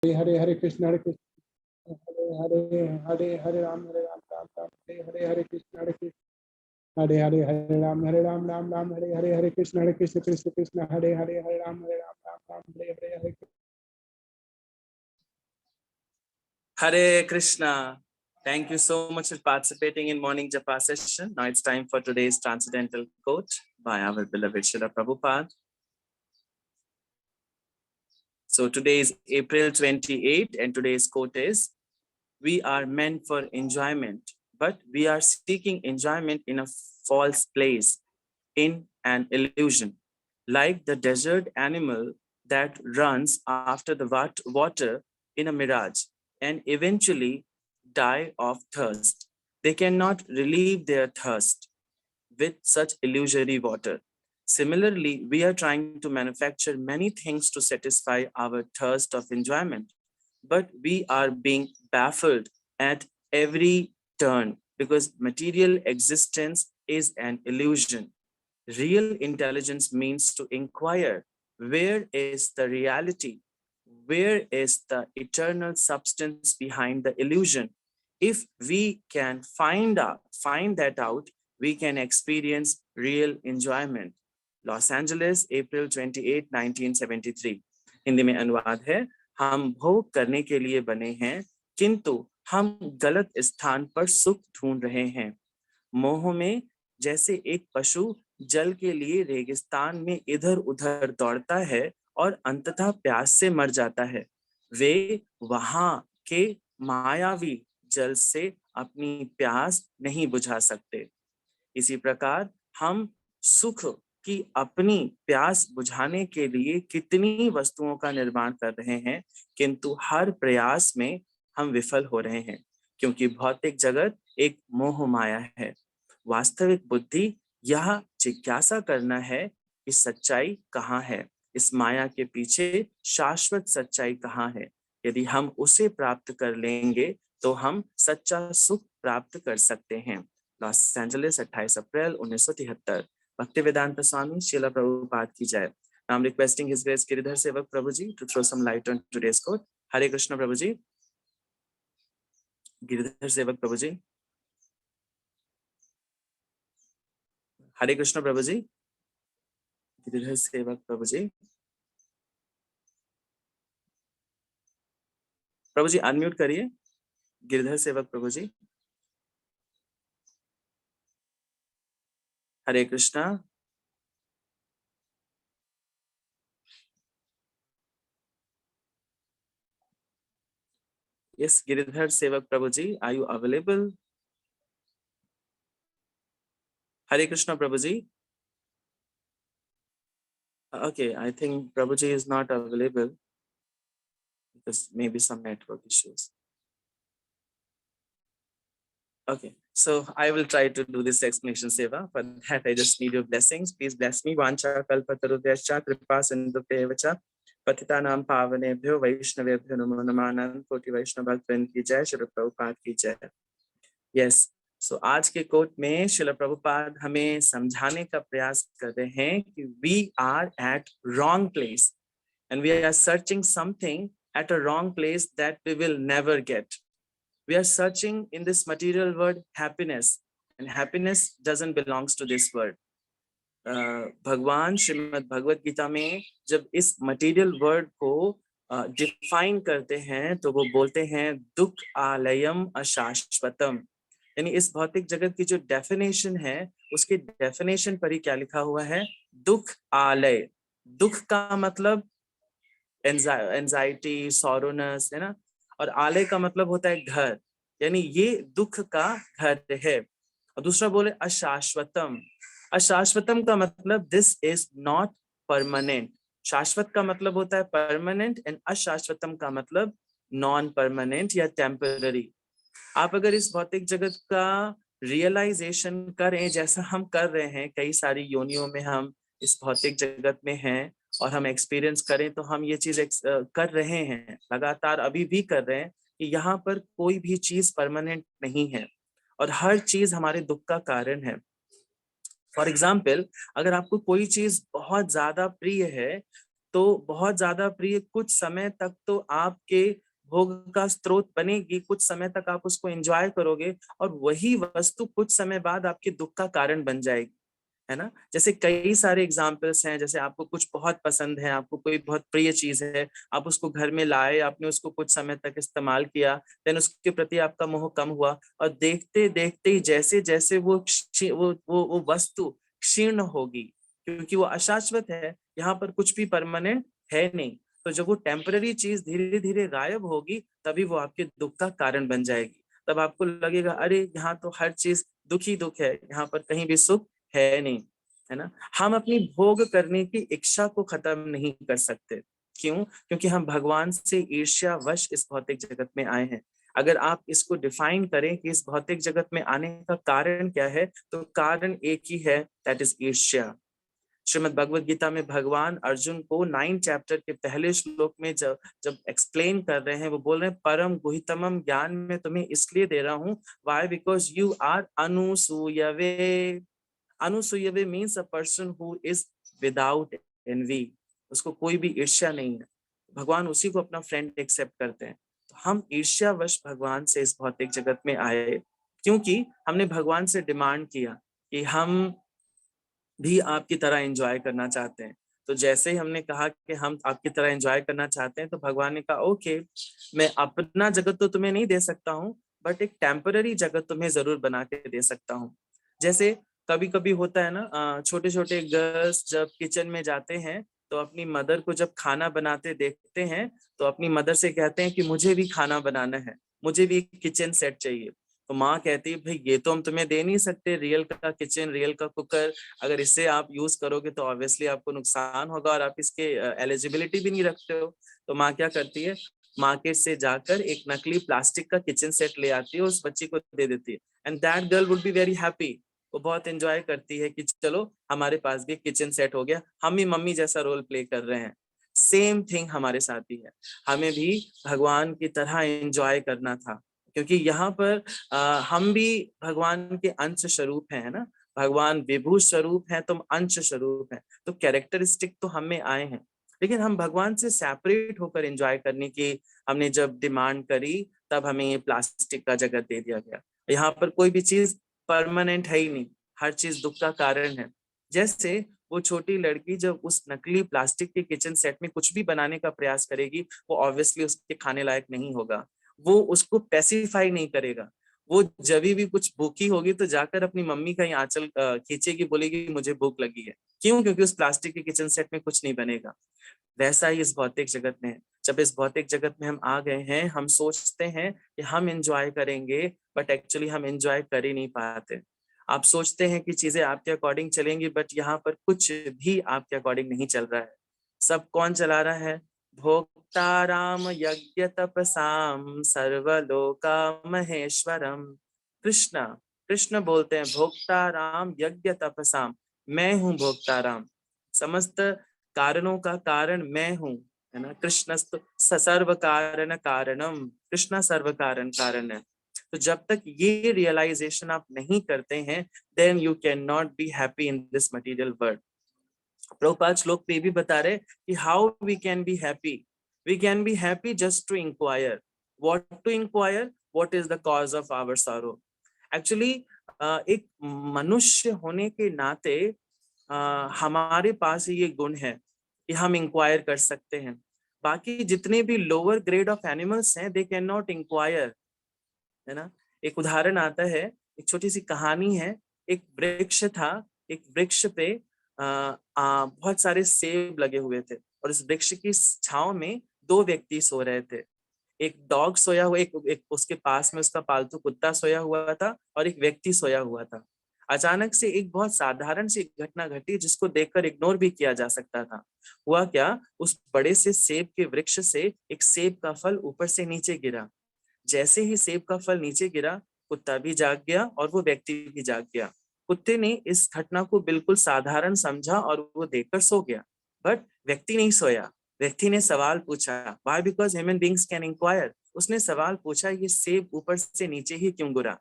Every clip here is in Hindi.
Hare Hare Krishna Hare Hare Hare Ram Ram Ram Hare Hare Krishna Hare Hare Ram Ram Hare Hare Krishna Krishna Krishna Hare Hare Ram Ram Hare Hare Hare Krishna. Thank you so much for participating in morning japa session. Now it's time for today's transcendental quote by our beloved Srila Prabhupada. So today is April 28 and today's quote is, we are meant for enjoyment, but we are seeking enjoyment in a false place, in an illusion. Like the desert animal that runs after the water in a mirage and eventually die of thirst. They cannot relieve their thirst with such illusory water. Similarly, we are trying to manufacture many things to satisfy our thirst of enjoyment, but we are being baffled at every turn because material existence is an illusion. Real intelligence means to inquire, where is the reality? Where is the eternal substance behind the illusion? If we can find that out, we can experience real enjoyment. Los Angeles April 28 1973। Hindi में अनुवाद है, हम भोग करने के लिए बने हैं किंतु हम गलत स्थान पर सुख ढूंढ रहे हैं। मोह में जैसे एक पशु जल के लिए रेगिस्तान में इधर उधर दौड़ता है और अंततः प्यास से मर जाता है, वे वहां के मायावी जल से अपनी प्यास नहीं बुझा सकते। इसी प्रकार हम सुख की अपनी प्यास बुझाने के लिए कितनी वस्तुओं का निर्माण कर रहे हैं, किंतु हर प्रयास में हम विफल हो रहे हैं क्योंकि भौतिक जगत एक मोह माया है। वास्तविक बुद्धि यह जिज्ञासा करना है कि सच्चाई कहाँ है, इस माया के पीछे शाश्वत सच्चाई कहाँ है। यदि हम उसे प्राप्त कर लेंगे तो हम सच्चा सुख प्राप्त कर सकते हैं। लॉस एंजलिस 28 अप्रैल 1973। भक्तिवेदांत स्वामी श्रील प्रभुपाद की जय। I'm requesting His Grace Giridhar Sevak Prabhuji to throw some light on today's quote. Hare Krishna Prabhuji. Giridhar Sevak Prabhuji. Hare Krishna Prabhuji. Giridhar Sevak Prabhuji. Prabhuji unmute करिए। गिरधर सेवक प्रभुजी। हरे Krishna. Yes, Giridhar Sevak Prabhuji, are you available? Hare Krishna Prabhuji. Okay, I think Prabhuji is not available because maybe some network issues. Okay, so I will try to do this explanation seva. For that, I just need your blessings. Please bless me. Vancha kalpatarudhyascha kripa sindhupevacha patitanam pavanebhyo vaishnavebhyo namo namaha अनंत कोटि वैष्णव भक्तवृंद की जय। श्री प्रभुपाद की जय। यस, सो आज के कोट में श्रील प्रभुपाद हमें समझाने का प्रयास कर रहे हैं कि we are at wrong place and we are searching something at a wrong place that we will never get. We are searching in this material world happiness, and happiness doesn't belongs to this world. भगवान श्रीमद् भगवत गीता में जब इस मटेरियल वर्ल्ड को डिफाइन करते हैं तो वो बोलते हैं दुख आलयम अशाश्वतम, यानी इस भौतिक जगत की जो डेफिनेशन है उसके डेफिनेशन पर ही क्या लिखा हुआ है, दुख आलय। दुख का मतलब एंजाइटी, सॉरोनेस, है ना, और आलय का मतलब होता है घर, यानी ये दुख का घर है। और दूसरा बोले अशाश्वतम। अशाश्वतम का मतलब दिस इज नॉट परमानेंट। शाश्वत का मतलब होता है परमानेंट एंड अशाश्वतम का मतलब नॉन परमानेंट या टेम्पररी। आप अगर इस भौतिक जगत का रियलाइजेशन करें जैसा हम कर रहे हैं, कई सारी योनियों में हम इस भौतिक जगत में हैं और हम एक्सपीरियंस करें तो हम ये चीज कर रहे हैं, लगातार अभी भी कर रहे हैं कि यहाँ पर कोई भी चीज परमानेंट नहीं है और हर चीज हमारे दुख का कारण है। फॉर एग्जाम्पल, अगर आपको कोई चीज बहुत ज्यादा प्रिय है तो बहुत ज्यादा प्रिय कुछ समय तक तो आपके भोग का स्रोत बनेगी, कुछ समय तक आप उसको एंजॉय करोगे, और वही वस्तु कुछ समय बाद आपके दुख का कारण बन जाएगी, है ना। जैसे कई सारे एग्जाम्पल्स हैं, जैसे आपको कुछ बहुत पसंद है, आपको कोई बहुत प्रिय चीज है, आप उसको घर में लाए, आपने उसको कुछ समय तक इस्तेमाल किया, देन उसके प्रति आपका मोह कम हुआ, और देखते देखते ही जैसे जैसे वो वस्तु क्षीण होगी, क्योंकि वो अशाश्वत है, यहाँ पर कुछ भी परमानेंट है नहीं, तो जब वो टेम्पररी चीज धीरे धीरे गायब होगी, तभी वो आपके दुख का कारण बन जाएगी। तब आपको लगेगा अरे यहाँ तो हर चीज दुख ही दुख है, यहाँ पर कहीं भी सुख है नहीं, है ना। हम अपनी भोग करने की इच्छा को खत्म नहीं कर सकते। क्यों? क्योंकि हम भगवान से ईर्ष्यावश इस भौतिक जगत में आए हैं। अगर आप इसको डिफाइन करें कि इस भौतिक जगत में आने का कारण क्या है, तो कारण एक ही है, दैट इज ईर्ष्या। श्रीमद् भगवत गीता में भगवान अर्जुन को 9 चैप्टर के पहले श्लोक में जब जब एक्सप्लेन कर रहे हैं, वो बोल रहे हैं परम गुहितमम ज्ञान में तुम्हें इसलिए दे रहा हूँ, व्हाई, बिकॉज यू आर अनुसूयवे। अनुसूयवे means a person who is without envy, उसको कोई भी ईर्ष्या नहीं है, भगवान उसी को अपना फ्रेंड एक्सेप्ट करते हैं। तो हम ईर्ष्यावश भगवान से इस भौतिक जगत में आए, क्योंकि हमने भगवान से डिमांड किया कि हम भी आपकी तरह एंजॉय करना चाहते हैं। तो जैसे ही हमने कहा कि हम आपकी तरह एंजॉय करना चाहते हैं, तो भगवान ने कहा ओके, मैं अपना जगत तो तुम्हें नहीं दे सकता हूँ, बट एक टेम्पररी जगत तुम्हें जरूर बना के दे सकता हूँ। जैसे कभी कभी होता है ना, छोटे छोटे गर्ल्स जब किचन में जाते हैं, तो अपनी मदर को जब खाना बनाते देखते हैं, तो अपनी मदर से कहते हैं कि मुझे भी खाना बनाना है, मुझे भी एक किचन सेट चाहिए। तो माँ कहती है भाई ये तो हम तुम्हें दे नहीं सकते, रियल का किचन, रियल का कुकर, अगर इससे आप यूज करोगे तो ऑब्वियसली आपको नुकसान होगा, और आप इसके एलिजिबिलिटी भी नहीं रखते हो। तो माँ क्या करती है, मार्केट से जाकर एक नकली प्लास्टिक का किचन सेट ले आती है, उस बच्ची को दे देती है, and that girl would be very happy. वो बहुत एंजॉय करती है कि चलो हमारे पास भी किचन सेट हो गया, हम भी मम्मी जैसा रोल प्ले कर रहे हैं। सेम थिंग हमारे साथ भी है, हमें भी भगवान की तरह एंजॉय करना था, क्योंकि यहाँ पर हम भी भगवान के अंश स्वरूप हैं, है ना। भगवान विभू स्वरूप है, तुम अंश स्वरूप है, तो कैरेक्टरिस्टिक तो हम में आए हैं, लेकिन हम भगवान से सेपरेट होकर एंजॉय करने की हमने जब डिमांड करी, तब हमें ये प्लास्टिक का जगत दे दिया गया। यहाँ पर कोई भी चीज परमानेंट है ही नहीं, हर चीज दुख का कारण है। जैसे वो छोटी लड़की जब उस नकली प्लास्टिक के किचन सेट में कुछ भी बनाने का प्रयास करेगी, वो ऑब्वियसली उसके खाने लायक नहीं होगा, वो उसको पैसिफाई नहीं करेगा। वो जब भी कुछ भूखी होगी तो जाकर अपनी मम्मी का ही आंचल खींचेगी, बोलेगी मुझे भूख लगी है। क्यों? क्योंकि उस प्लास्टिक के किचन सेट में कुछ नहीं बनेगा। वैसा ही इस भौतिक जगत में है। जब इस भौतिक जगत में हम आ गए हैं, हम सोचते हैं कि हम एंजॉय करेंगे, बट एक्चुअली हम एंजॉय कर ही नहीं पाते। आप सोचते हैं कि चीजें आपके अकॉर्डिंग चलेंगी, बट यहाँ पर कुछ भी आपके अकॉर्डिंग नहीं चल रहा है। सब कौन चला रहा है? भोक्ताराम यज्ञ तपसाम सर्वलोका महेश्वरम। कृष्ण, कृष्ण बोलते हैं भोक्ताराम यज्ञ तपसाम, मैं हूँ भोक्ताराम, समस्त कारणों का कारण मैं हूँ, है ना। कृष्ण सर्व कारण कारणम, कृष्ण सर्व कारण कारण है। तो जब तक ये रियलाइजेशन आप नहीं करते हैं, then you can not be happy in this material world. Prabhupada श्लोक पे भी बता रहे कि how we can be happy, we can be happy just to inquire. What to inquire? What is the cause of our sorrow? Actually एक मनुष्य होने के नाते हमारे पास ये गुण है कि हम इंक्वायर कर सकते हैं। बाकी जितने भी लोअर ग्रेड ऑफ एनिमल्स हैं, दे कैन नॉट इंक्वायर, है ना। एक उदाहरण आता है, एक छोटी सी कहानी है। एक वृक्ष था, एक वृक्ष पे बहुत सारे सेब लगे हुए थे, और इस वृक्ष की छांव में 2 व्यक्ति सो रहे थे। एक डॉग सोया हुआ, एक उसके पास में उसका पालतू कुत्ता सोया हुआ था, और एक व्यक्ति सोया हुआ था। अचानक से एक बहुत साधारण सी घटना घटी, जिसको देखकर इग्नोर भी किया जा सकता था। हुआ क्या, उस बड़े से सेब के वृक्ष से एक सेब का फल ऊपर से नीचे गिरा। जैसे ही सेब का फल नीचे गिरा, कुत्ता भी जाग गया और वो व्यक्ति भी जाग गया। कुत्ते ने इस घटना को बिल्कुल साधारण समझा और वो देखकर सो गया, बट व्यक्ति नहीं सोया। व्यक्ति ने सवाल पूछा, why? Because human beings can inquire. उसने सवाल पूछा, ये सेब ऊपर से नीचे ही क्यों गिरा?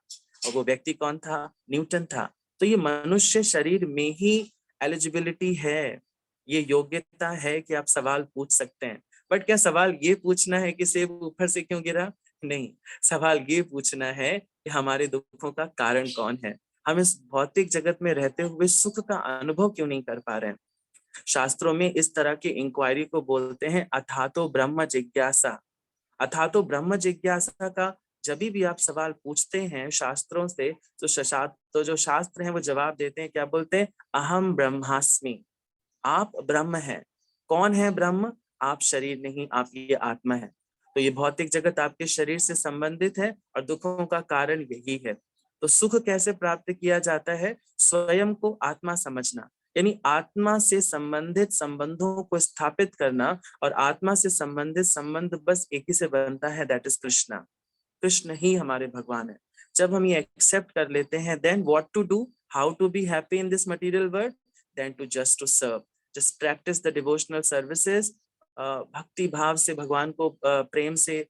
और वो व्यक्ति कौन था? न्यूटन था। तो ये मनुष्य शरीर में ही एलिजिबिलिटी है, ये योग्यता है कि आप सवाल पूछ सकते हैं। बट क्या सवाल ये पूछना है कि सेब ऊपर से क्यों गिरा? नहीं, सवाल ये पूछना है कि हमारे दुखों का कारण कौन है, हम इस भौतिक जगत में रहते हुए सुख का अनुभव क्यों नहीं कर पा रहे हैं। शास्त्रों में इस तरह की इंक्वायरी को बोलते हैं अथातो ब्रह्म जिज्ञासा। अथातो ब्रह्म जिज्ञासा का जब भी आप सवाल पूछते हैं शास्त्रों से, तो जो शास्त्र हैं वो जवाब देते हैं, क्या बोलते हैं? अहम ब्रह्मास्मि, आप ब्रह्म हैं। कौन है ब्रह्म? आप शरीर नहीं, आप ये आत्मा है। तो ये भौतिक जगत आपके शरीर से संबंधित है और दुखों का कारण यही है। तो सुख कैसे प्राप्त किया जाता है? स्वयं को आत्मा समझना, यानी आत्मा से संबंधित संबंधों को स्थापित करना, और आत्मा से संबंधित संबंध बस एक ही से बनता है, दैट इज कृष्णा। कृष्ण ही हमारे भगवान है। जब हम ये एक्सेप्ट कर लेते हैं, then what to do, how to be happy in this material world, then to just to serve, just practice the devotional services. भक्ति भाव से भगवान को प्रेम से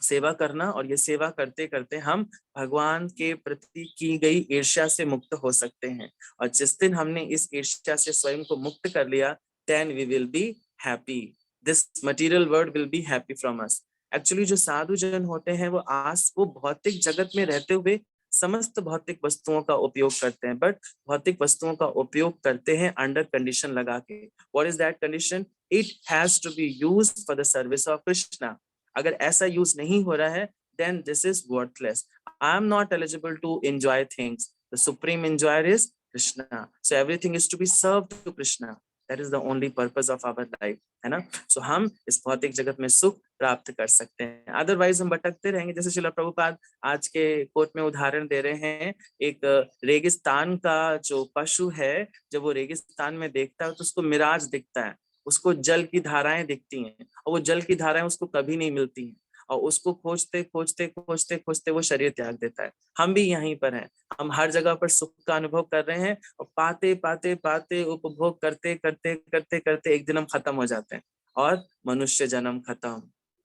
सेवा करना, और ये सेवा करते करते हम भगवान के प्रति की गई ईर्ष्या से मुक्त हो सकते हैं। और जिस दिन हमने इस ईर्ष्या से स्वयं को मुक्त कर लिया, then we will be happy. This material world will be happy from us. Actually जो साधु जन होते हैं वो भौतिक जगत में रहते हुए समस्त भौतिक वस्तुओं का उपयोग करते हैं, बट भौतिक वस्तुओं का उपयोग करते हैं अंडर कंडीशन लगा के। What is that condition? It has to be used for the service of Krishna. अगर ऐसा यूज नहीं हो रहा है, then this is worthless. I am not eligible to enjoy things. The supreme enjoyer is Krishna. So everything is to be served to Krishna. That is the only purpose of our life, है ना? So हम इस भौतिक जगत में सुख प्राप्त कर सकते हैं, अदरवाइज हम भटकते रहेंगे। जैसे श्रील प्रभुपाद आज के कोट में उदाहरण दे रहे हैं, एक रेगिस्तान का जो पशु है, जब वो रेगिस्तान में देखता है तो उसको मिराज दिखता है, उसको जल की धाराएं दिखती हैं, और वो जल की धाराएं उसको कभी नहीं मिलती हैं, और उसको खोजते खोजते खोजते खोजते वो शरीर त्याग देता है। हम भी यहीं पर हैं, हम हर जगह पर सुख का अनुभव कर रहे हैं, और पाते पाते पाते उपभोग करते करते करते करते एक दिन हम खत्म हो जाते हैं, और मनुष्य जन्म खत्म।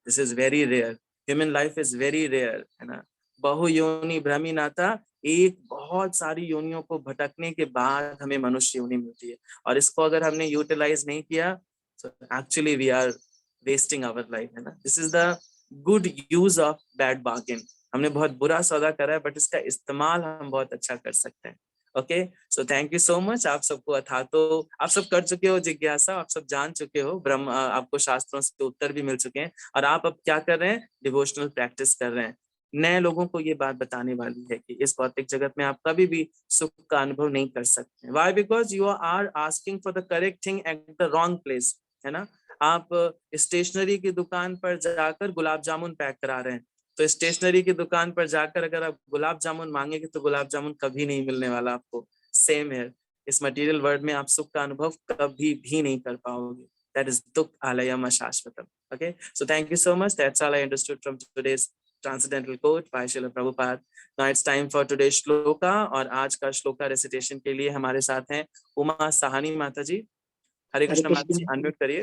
This is very rare, human life is very rare, है ना? बहु योनि भ्रमी नाता, एक बहुत सारी योनियों को भटकने के बाद हमें मनुष्य योनि मिलती है, और इसको अगर हमने यूटिलाइज नहीं किया, so actually we are wasting our life, है ना? This is the good use of bad bargain. हमने बहुत बुरा सौदा करा है, बट इसका इस्तेमाल हम बहुत अच्छा कर सकते हैं। Okay, so thank you so much. आप सबको अथातो, आप सब कर चुके हो जिज्ञासा, आप सब जान चुके हो ब्रह्म, आपको शास्त्रों से उत्तर भी मिल चुके हैं, और आप अब क्या कर रहे हैं? डिवोशनल प्रैक्टिस कर रहे हैं। नए लोगों को ये बात बताने वाली है कि इस भौतिक जगत में आप कभी भी सुख का अनुभव नहीं कर सकते। Why? Because you are asking for the correct thing at the wrong place, है ना? आप स्टेशनरी की दुकान पर जाकर गुलाब जामुन पैक करा रहे हैं, तो स्टेशनरी की दुकान पर जाकर अगर आप गुलाब जामुन मांगेंगे तो गुलाब जामुन कभी नहीं मिलने वाला आपको। सेम है, इस मटेरियल वर्ल्ड में आप सुख का अनुभव कभी भी नहीं कर पाओगे। दैट इज दुख आलयम अशाश्वतम। Okay, so thank you so much. That's all I understood from today's transcendental quote by Srila Prabhupada. Now it's time for today's shloka, और आज का श्लोका रेसिटेशन के लिए हमारे साथ हैं उमा साहनी माता जी। हरे कृष्ण माता जी, अनम्यूट करिए।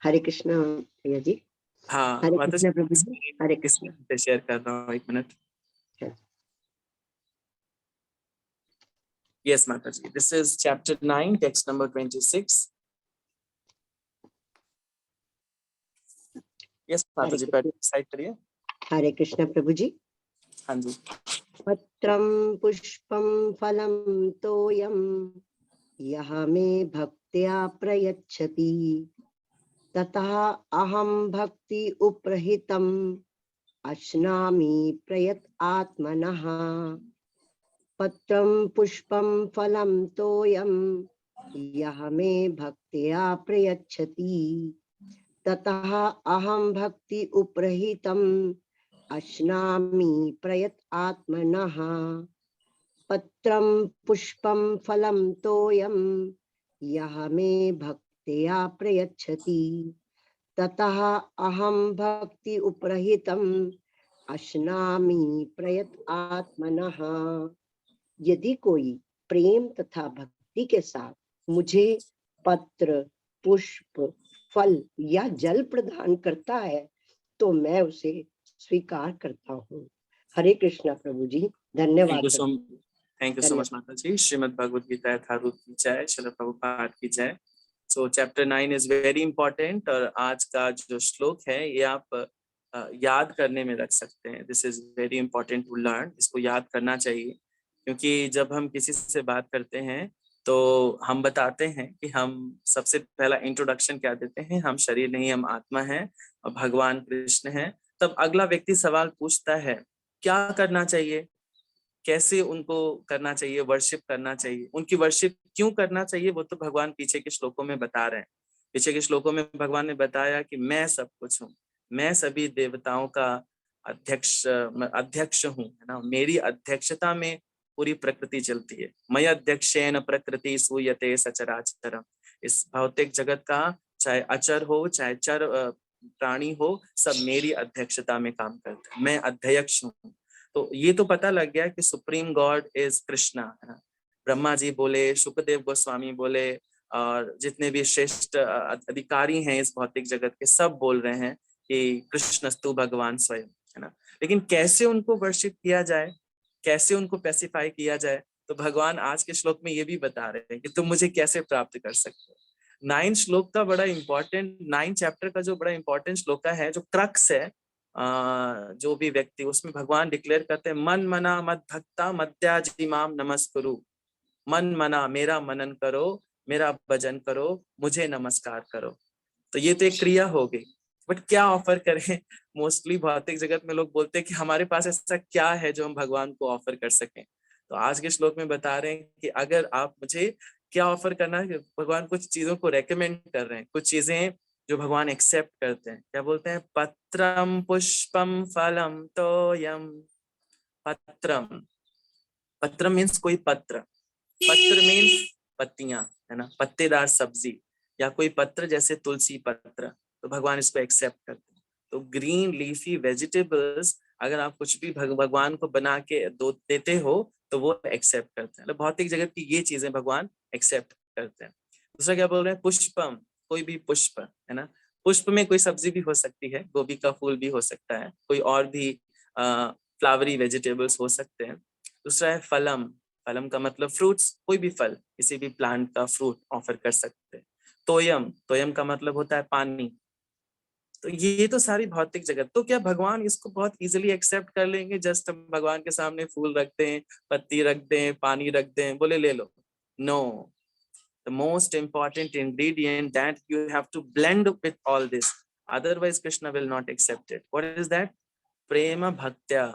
हरे कृष्ण भैया जी। हाँ हरे माता कृष्ण प्रभु जी। जी, हरे किसमें कृष्ण। शेयर कर रहा हूँ, एक minute. Yes mata ji, this is chapter 9, text number 26। Yes mata ji, पर साइड करिए। हरे कृष्ण प्रभु जी। हाँ जी। पत्रम पुष्पम फलम तोयम यह मे भक्त्या प्रयच्छति ततः अहम भक्ति उपरहितम अश्नामि प्रयत आत्मनः। पत्रम पुष्पम फलम तोयम यह मे भक्त्या प्रयच्छति ततः अहम भक्ति उपरहितम अश्नामि प्रयत आत्मनः। पत्रम पुष्पम फलम तोयम यह मे भक्त्या प्रयच्छति ततः अहम भक्ति उपरहितम अश्नामि प्रयत आत्मनः। यदि कोई प्रेम तथा भक्ति के साथ मुझे पत्र, पुष्प, फल या जल प्रदान करता है तो मैं उसे स्वीकार करता हूँ। हरे कृष्णा प्रभु जी, धन्यवाद। Thank you so much, Mataji. Srimad Bhagavad Gita यथारूप की जय, श्रील प्रभुपाद की जय. So chapter 9 is very important और आज का जो श्लोक है ये आप याद करने में रख सकते हैं. This is very important to learn. इसको याद करना चाहिए क्योंकि जब हम किसी से बात करते हैं तो हम बताते हैं कि हम सबसे पहला इंट्रोडक्शन क्या देते हैं, हम शरीर नहीं, हम आत्मा हैं और भगवान कृष्ण हैं. तब अगला व्यक्ति सवाल पूछता है क्या करना चाहिए, कैसे उनको करना चाहिए, वर्शिप करना चाहिए. उनकी वर्शिप क्यों करना चाहिए वो तो भगवान पीछे के श्लोकों में बता रहे हैं. पीछे के श्लोकों में भगवान ने बताया कि मैं सब कुछ हूँ, मैं सभी देवताओं का अध्यक्ष हूँ, है ना. मेरी अध्यक्षता में पूरी प्रकृति चलती है. मय अध्यक्षेन प्रकृति सूयते सचराचरम. इस भौतिक जगत का चाहे अचर हो चाहे चर प्राणी हो, सब मेरी अध्यक्षता में काम करते हैं. मैं अध्यक्ष हूँ. तो ये तो पता लग गया कि सुप्रीम गॉड इज कृष्णा, है ना. ब्रह्मा जी बोले, शुकदेव गोस्वामी बोले और जितने भी श्रेष्ठ अधिकारी हैं इस भौतिक जगत के, सब बोल रहे हैं कि कृष्णस्तु भगवान स्वयं, है ना. लेकिन कैसे उनको वर्शिप किया जाए, कैसे उनको पैसिफाई किया जाए, तो भगवान आज के श्लोक में ये भी बता रहे हैं कि तुम मुझे कैसे प्राप्त कर सकते हो. 9 श्लोक का बड़ा इंपॉर्टेंट, 9 चैप्टर का जो बड़ा इंपॉर्टेंट श्लोक है, जो क्रक्स है, जो भी व्यक्ति, उसमें भगवान डिक्लेयर करते हैं मन मना मद भक्ता मद्याजिमाम नमस्कुरु. मन मना, मेरा मनन करो, मेरा भजन करो, मुझे नमस्कार करो. तो ये तो एक क्रिया हो गई. बट क्या ऑफर करें? मोस्टली भौतिक जगत में लोग बोलते हैं कि हमारे पास ऐसा क्या है जो हम भगवान को ऑफर कर सकें. तो आज के श्लोक में बता रहे हैं कि अगर आप मुझे क्या ऑफर करना है, भगवान कुछ चीजों को रेकमेंड कर रहे हैं, कुछ चीजें जो भगवान एक्सेप्ट करते हैं. क्या बोलते हैं? पत्रम पुष्पम फलम तोयम. पत्रम, पत्रम मीन्स कोई पत्र. पत्र मीन्स पत्तियां, है ना, पत्तेदार सब्जी या कोई पत्र जैसे तुलसी पत्र, तो भगवान इसको एक्सेप्ट करते हैं. तो ग्रीन लीफी वेजिटेबल्स अगर आप कुछ भी भगवान को बना के देते हो तो वो एक्सेप्ट करते हैं. भौतिक जगत की ये चीजें भगवान एक्सेप्ट करते हैं. दूसरा क्या बोल रहे हैं? पुष्पम, कोई भी पुष्प, है ना. पुष्प में कोई सब्जी भी हो सकती है, गोभी का फूल भी हो सकता है, कोई और भी फ्लावरी वेजिटेबल्स हो सकते हैं. दूसरा है फलम. फलम का मतलब फ्रूट्स, कोई भी फल, किसी भी प्लांट का फ्रूट ऑफर कर सकते हैं. तोयम, तोयम का मतलब होता है पानी. तो ये तो सारी भौतिक जगत. तो क्या भगवान इसको बहुत इजीली एक्सेप्ट कर लेंगे? जस्ट हम भगवान के सामने फूल रख दें, पत्ती रख दें, पानी रख दें, बोले ले लो? No. The most important ingredient that you have to blend with all this, otherwise Krishna will not accept it. What is that? प्रेम भक्त्या.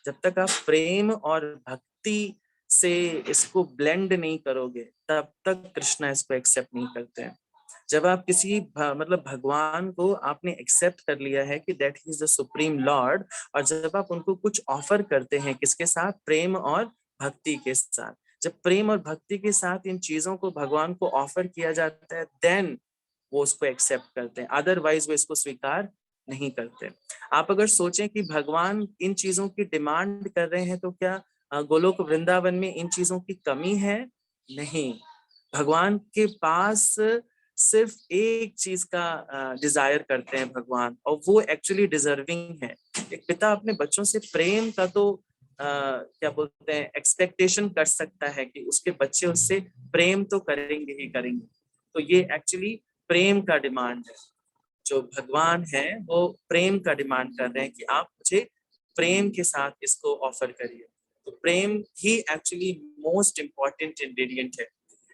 जब तक आप प्रेम और भक्ति से इसको ब्लेंड नहीं करोगे तब तक कृष्णा इसको एक्सेप्ट नहीं करते हैं. जब आप किसी मतलब भगवान को आपने एक्सेप्ट कर लिया है कि that he is the supreme Lord, और जब आप उनको कुछ ऑफर करते हैं, किसके साथ? प्रेम और भक्ति के साथ. जब प्रेम और भक्ति के साथ इन चीजों को भगवान को ऑफर किया जाता है, देन वो उसको एक्सेप्ट करते हैं. अदरवाइज वो इसको स्वीकार नहीं करते. आप अगर सोचें कि भगवान इन चीजों की डिमांड कर रहे हैं तो क्या गोलोक वृंदावन में इन चीजों की कमी है? नहीं. भगवान के पास सिर्फ एक चीज का डिजायर करते हैं भगवान, और वो एक्चुअली डिजर्विंग है. एक पिता अपने बच्चों से प्रेम का तो क्या बोलते हैं, एक्सपेक्टेशन कर सकता है कि उसके बच्चे उससे प्रेम तो करेंगे ही करेंगे. तो ये एक्चुअली प्रेम का डिमांड है. जो भगवान है वो प्रेम का डिमांड कर रहे हैं कि आप मुझे प्रेम के साथ इसको ऑफर करिए. तो प्रेम ही एक्चुअली मोस्ट इम्पॉर्टेंट इंग्रेडिएंट है.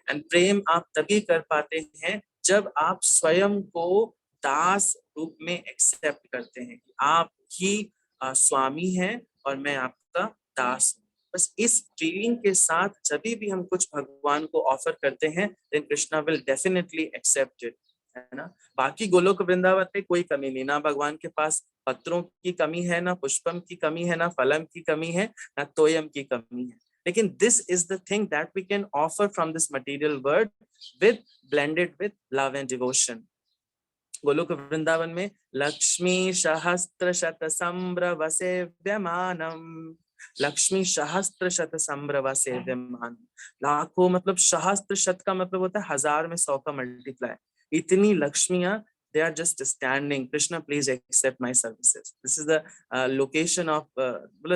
एंड प्रेम आप तभी कर पाते हैं जब आप स्वयं को दास रूप में एक्सेप्ट करते हैं कि आप ही स्वामी हैं और मैं आपका दास हूँ. बस इस फीलिंग के साथ जब भी हम कुछ भगवान को ऑफर करते हैं, then Krishna will definitely accept it, है ना. बाकी गोलोक वृंदावन में कोई कमी नहीं. ना भगवान के पास पत्रों की कमी है, ना पुष्पम की कमी है, ना फलम की कमी है, ना तोयम की कमी है. लेकिन this is the thing that we can offer from this material world with blended with love and devotion. Goloka Vrindavan में लक्ष्मी सहस्त्र शत संभ्रव सेव्यमानम. लक्ष्मी सहस्त्र शत संभ्रव सेव्यमान. लाखों मतलब सहस्त्र शत का मतलब होता है हजार में 100 का मल्टीप्लाई. इतनी लक्ष्मियां, they are just standing. Krishna, please accept my services. This is the location of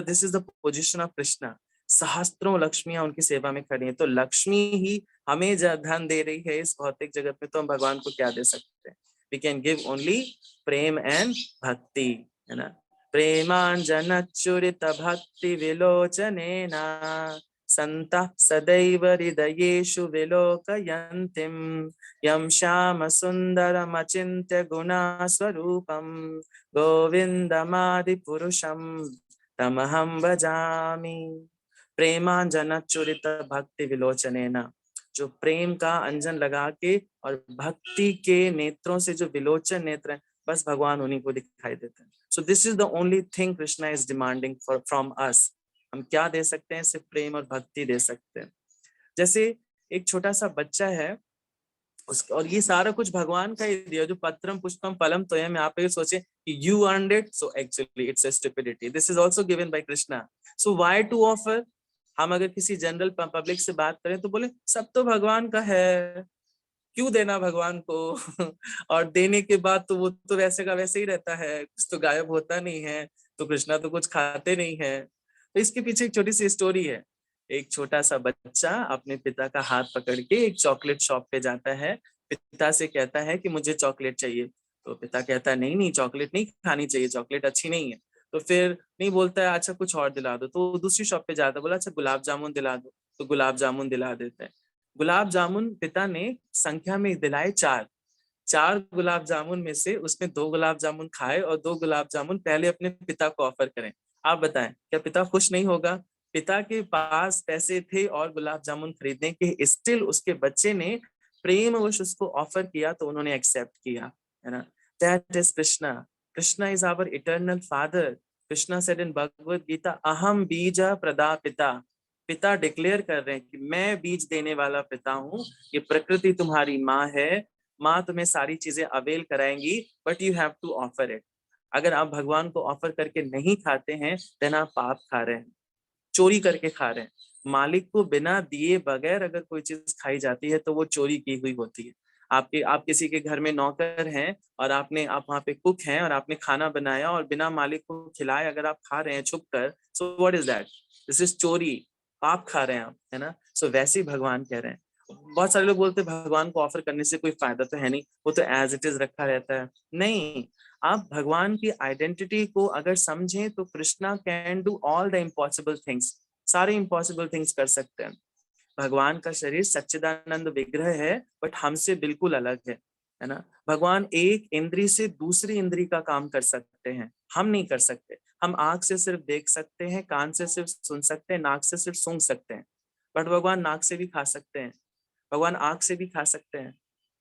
this is the position of Krishna. सहस्त्रों लक्ष्मियां उनकी सेवा में खड़ी हैं। तो लक्ष्मी ही हमें धन दे रही है इस भौतिक जगत में, तो हम भगवान को क्या दे सकते हैं? We can give only prem and bhakti, है ना। प्रेमांजनच्चुरित भक्ति विलोचनेन संतः सदैव हृदयेषु विलोकयन्तिं यं श्याम सुंदरमचिन्त्य गुणास्वरूपं गोविन्दमादिपुरुषं तमहं भजामि। प्रेमांजनच्चुरित भक्ति विलोचनेन, जो प्रेम का अंजन लगा के और भक्ति के नेत्रों से जो विलोचन नेत्र हैं, बस भगवान उन्हीं को दिखाई देते हैं। So this is the only thing Krishna is demanding from us. हम क्या दे सकते हैं? सिर्फ प्रेम और भक्ति दे सकते हैं। जैसे एक छोटा सा बच्चा है, और ये सारा कुछ भगवान का ही दिया, जो पत्रम पुष्पम फलम तोयम, आप ये सोचे कि you earned it, so actually it's a stupidity. This is also given by Krishna. So why to offer? हम अगर किसी जनरल पब्लिक से बात करें तो बोले सब तो भगवान का है, क्यों देना भगवान को? और देने के बाद तो वो तो वैसे का वैसे ही रहता है, कुछ तो गायब होता नहीं है, तो कृष्णा तो कुछ खाते नहीं है। तो इसके पीछे एक छोटी सी स्टोरी है। एक छोटा सा बच्चा अपने पिता का हाथ पकड़ के एक चॉकलेट शॉप पे जाता है, पिता से कहता है कि मुझे चॉकलेट चाहिए। तो पिता कहता है नहीं नहीं, चॉकलेट नहीं खानी चाहिए, चॉकलेट अच्छी नहीं है। तो फिर नहीं बोलता है, अच्छा कुछ और दिला दो। तो दूसरी शॉप पे जाता, बोला अच्छा गुलाब जामुन दिला दो। तो गुलाब जामुन दिला देता है। गुलाब जामुन पिता ने संख्या में दिलाए 4। 4 गुलाब जामुन में से उसने 2 गुलाब जामुन खाए और 2 गुलाब जामुन पहले अपने पिता को ऑफर करें। आप बताएं, क्या पिता खुश नहीं होगा? पिता के पास पैसे थे और गुलाब जामुन खरीदने के, स्टिल उसके बच्चे ने प्रेमवश उसको ऑफर किया तो उन्होंने एक्सेप्ट किया, है ना। That is Krishna. Krishna is our eternal father. Krishna said in Bhagavad Gita, अहम बीज प्रदापिता। पिता डिक्लेयर कर रहे हैं कि मैं बीज देने वाला पिता हूँ, ये प्रकृति तुम्हारी माँ है, माँ तुम्हें सारी चीजें अवेल कराएंगी, but you have to offer it. अगर आप भगवान को ऑफर करके नहीं खाते हैं, देन आप पाप खा रहे हैं, चोरी करके खा रहे हैं। मालिक को बिना दिए बगैर अगर कोई चीज खाई जाती है तो वो चोरी की हुई होती है। आप किसी के घर में नौकर हैं और आप वहाँ पे कुक हैं और आपने खाना बनाया और बिना मालिक को खिलाए अगर आप खा रहे हैं छुप कर, so what is that? This is चोरी, पाप खा रहे हैं आप, है ना। सो वैसे ही भगवान कह रहे हैं। बहुत सारे लोग बोलते हैं भगवान को ऑफर करने से कोई फायदा तो है नहीं, वो तो एज इट इज रखा रहता है। नहीं, आप भगवान की आइडेंटिटी को अगर समझें तो Krishna can do all the impossible things, सारे इम्पॉसिबल थिंग्स कर सकते हैं। भगवान का शरीर सच्चिदानंद विग्रह है, बट हमसे बिल्कुल अलग है ना। भगवान एक इंद्री से दूसरी इंद्री का काम कर सकते हैं, हम नहीं कर सकते। हम आंख से सिर्फ देख सकते हैं, कान से सिर्फ सुन सकते हैं, नाक से सिर्फ सूंघ सकते हैं, बट भगवान नाक से भी खा सकते हैं, भगवान आंख से भी खा सकते हैं।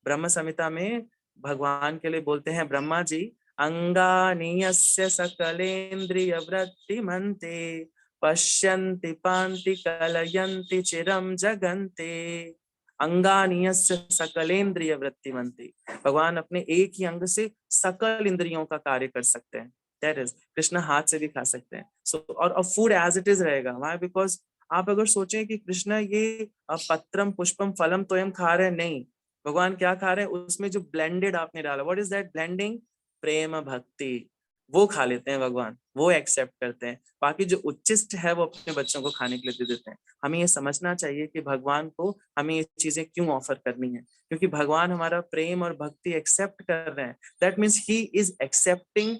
ब्रह्म संहिता में भगवान के लिए बोलते हैं ब्रह्मा जी, अंगानीयस्य सकलेन्द्रिय वृत्ति मंते पश्यन्ति पान्ति कलयन्ति चिरम जगन्ते। अंगानीयस्य सकलेन्द्रिय वृत्ति मंते, भगवान अपने एक ही अंग से सकल इंद्रियों का कार्य कर सकते हैं। दैट इज, कृष्ण हाथ से भी खा सकते हैं। सो और फूड एज इट इज रहेगा। व्हाई? बिकॉज आप अगर सोचें कि कृष्ण ये पत्रम पुष्पम फलम तोयम खा रहे हैं, नहीं, भगवान क्या खा रहे हैं? उसमें जो ब्लेंडेड आपने डाला, व्हाट इज दैट ब्लेंडिंग? प्रेम भक्ति, वो खा लेते हैं भगवान, वो एक्सेप्ट करते हैं। बाकी जो उच्चिष्ट है वो अपने बच्चों को खाने के लिए दे देते हैं। हमें ये समझना चाहिए कि भगवान को हमें ये चीजें क्यों ऑफर करनी है, क्योंकि भगवान हमारा प्रेम और भक्ति एक्सेप्ट कर रहे हैं। That means he is accepting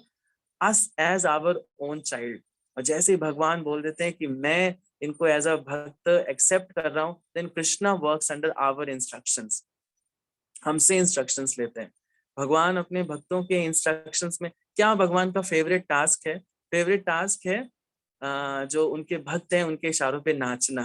us as our own child. और जैसे ही भगवान बोल देते हैं कि मैं इनको एज अ भक्त एक्सेप्ट कर रहा हूँ, then Krishna works under our instructions, हमसे इंस्ट्रक्शंस लेते हैं। भगवान अपने भक्तों के इंस्ट्रक्शंस में, क्या भगवान का फेवरेट टास्क है? फेवरेट टास्क है जो उनके भक्त हैं उनके इशारों पे नाचना,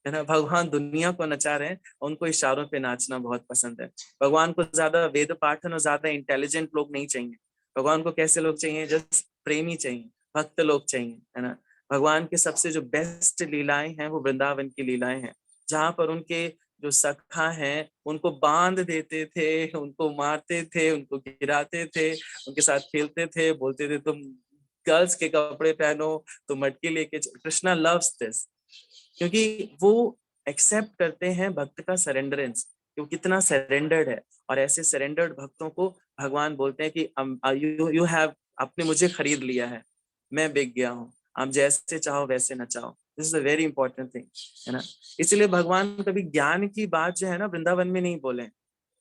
है ना। भगवान दुनिया को नचा रहे हैं, उनको इशारों पे नाचना बहुत पसंद है। भगवान को ज्यादा वेद पाठन और ज्यादा इंटेलिजेंट लोग नहीं चाहिए। भगवान को कैसे लोग चाहिए? जस्ट प्रेमी चाहिए, भक्त लोग चाहिए, है ना। भगवान के सबसे जो बेस्ट लीलाएं हैं वो वृंदावन की लीलाएं हैं, जहां पर उनके जो सखा हैं उनको बांध देते थे, उनको मारते थे, उनको गिराते थे, उनके साथ खेलते थे, बोलते थे तुम गर्ल्स के कपड़े पहनो, तुम मटकी लेके। कृष्णा लव्स दिस, क्योंकि वो एक्सेप्ट करते हैं भक्त का सरेंडरेंस, कि वो कितना सरेंडर्ड है। और ऐसे सरेंडर्ड भक्तों को भगवान बोलते हैं कि यू हैव, आपने मुझे खरीद लिया है, मैं बिक गया हूँ, आप जैसे चाहो वैसे नचाओ। This is a very important thing, है ना। इसलिए भगवान कभी ज्ञान की बात जो है ना वृंदावन में नहीं बोले।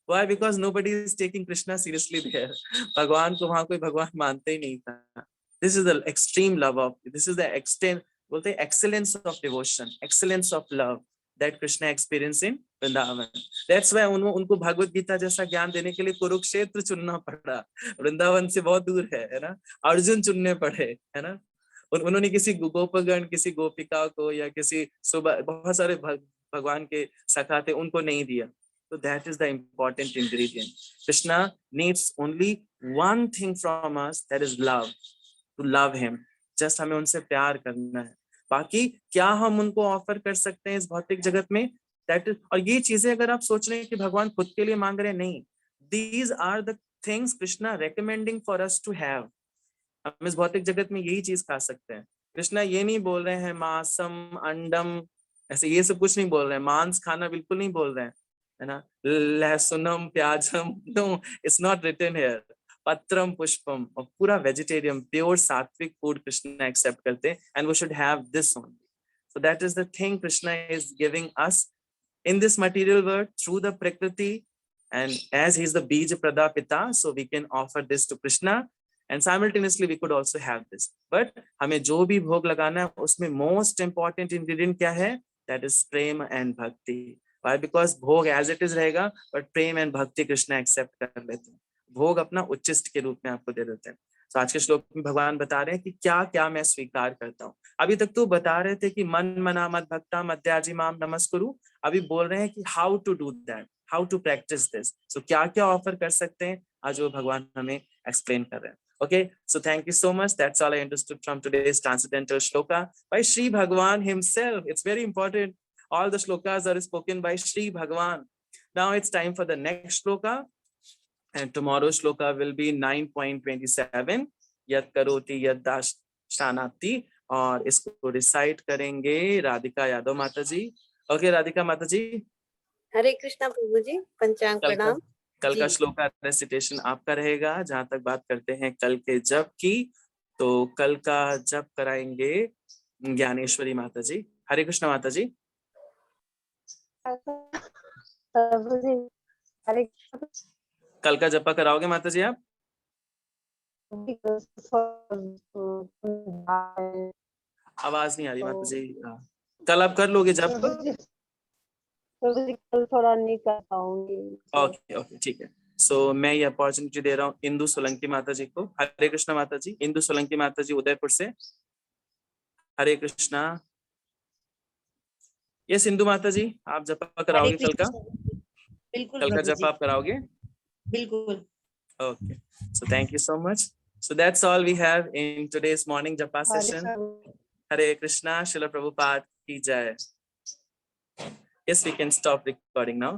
Why? Because nobody is taking Krishna seriously there. भगवान को वहां कोई भगवान मानते ही नहीं था। This is the extreme love of, this is the extent, बोलते हैं excellence of devotion, excellence of love that Krishna experienced in Vrindavan. That's why उनको भगवत गीता जैसा ज्ञान देने के लिए कुरुक्षेत्र चुनना पड़ा, वृंदावन से बहुत दूर है ना। अर्जुन चुनने पड़े, है ना। उन्होंने किसी गोपगण, किसी गोपिका को या किसी सुबह बहुत सारे भगवान के सखा थे उनको नहीं दिया। So that is the important ingredient. Krishna needs only one thing from us, that is love, to love him. Just हमें उनसे प्यार करना है। बाकी क्या हम उनको ऑफर कर सकते हैं इस भौतिक जगत में, that is, और ये चीजें अगर आप सोच रहे हैं कि भगवान खुद के लिए मांग रहे हैं, नहीं, these are the things Krishna recommending for us to have. हम इस भौतिक जगत में यही चीज खा सकते हैं। कृष्णा ये नहीं बोल रहे हैं मांसम अंडम ऐसे ये सब कुछ नहीं बोल रहे हैं, मांस खाना बिल्कुल नहीं बोल रहे हैं, है ना। लहसुनम प्याजम, no, it's not written here. पत्रम पुष्पम, और पूरा vegetarian pure sattvic food Krishna accept करते हैं, and we should have this only. So that is the thing Krishna is giving us in this material world through the prakriti, and as he is the bija pradapita, so we can offer this to Krishna, and simultaneously we could also have this. But हमें जो भी भोग लगाना है उसमें most important ingredient क्या है, that is prem and bhakti. Why? Because भोग as it is रहेगा, but प्रेम and भक्ति कृष्णा एक्सेप्ट कर लेते हैं, भोग अपना उच्चिष्ट के रूप में आपको दे देते हैं। तो आज के श्लोक में भगवान बता रहे हैं कि क्या क्या मैं स्वीकार करता हूँ। अभी तक तो बता रहे थे कि मन मना मत भक्ता मध्याजी माम नमस्कुरु, अभी बोल रहे हैं कि how to do that, how to practice this. So क्या क्या ऑफर कर सकते हैं, आज वो भगवान हमें एक्सप्लेन कर रहे हैं। Okay, so thank you so much. That's all I understood from today's transcendental shloka by Shri Bhagwan himself. It's very important. All the shlokas are spoken by Shri Bhagwan. Now it's time for the next shloka, and tomorrow's shloka will be 9.27. Yat karoti yat dashanati, और इसको रिसाइट करेंगे राधिका यादव माता जी। ओके राधिका माता जी। हरे कृष्णा प्रभु जी, पंचांग प्रणाम। कल का जी। श्लोक का रेसिटेशन आपका रहेगा। जहां तक बात करते हैं कल के जप की, तो कल का जप कराएंगे ज्ञानेश्वरी माता जी। हरे कृष्ण माता जी। प्रभु जी, हरे कल का जपा कराओगे माता जी आप? आवाज नहीं आ रही माता जी। कल आप कर लोगे जप? प्रभु जी कल थोड़ा नहीं कर पाऊंगी। ओके ओके ठीक है। सो मैं ये अपॉर्चुनिटी दे रहा हूँ इंदु सोलंकी माता जी को। हरे कृष्ण माता जी। इंदु सोलंकी माता जी उदयपुर से। हरे कृष्णा। यस इंदु माता जी, आप जपा कराओगे कल का? बिल्कुल कल का जप आप कराओगे? बिल्कुल। Okay, so thank you so much. So that's all we have in today's morning japa session. Hare Krishna, Srila Prabhupada ki jai. Yes, we can stop recording now.